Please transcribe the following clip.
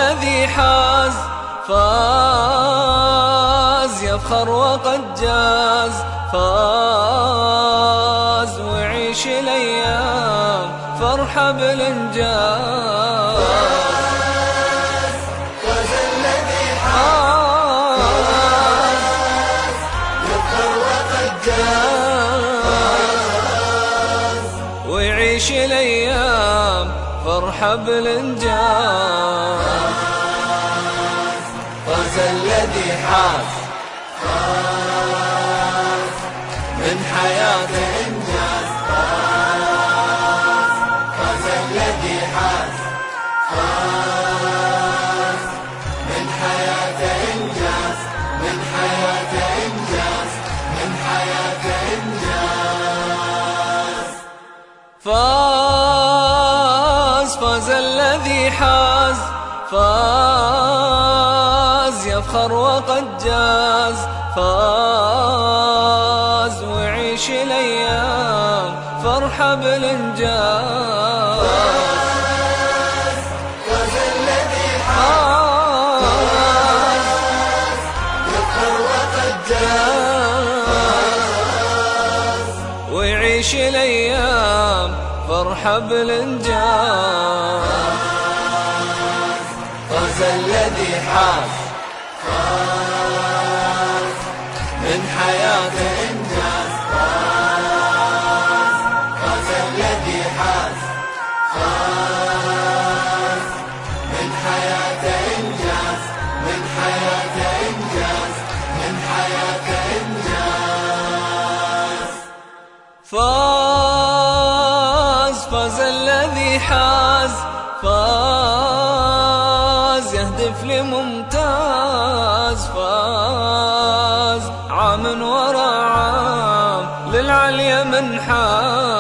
الذي حاز فاز يفخر وقد جاز فاز ويعيش الأيام فرحة بالإنجاز. فاز الذي حاز يفخر وقد جاز ويعيش الأيام فرحة بالإنجاز. فاز الذي حاز من حياته إنجاز. فاز الذي حاز من حياته إنجاز. من حياته إنجاز. من حياته إنجاز. فاز الذي حاز فاز يفخر وقد جاز فاز ويعيش الأيام فرحة بالإنجاز. فاز الذي حاز يفخر وقد جاز ويعيش الأيام فرحة بالإنجاز. فاز الذي حاز من حياته إنجاز. فاز الذي حاز من حياته إنجاز. من حياته إنجاز. من حياته إنجاز. فاز الذي حاز فاز يهدف لممتاز فاز عام ورا عام للعليا منحاز.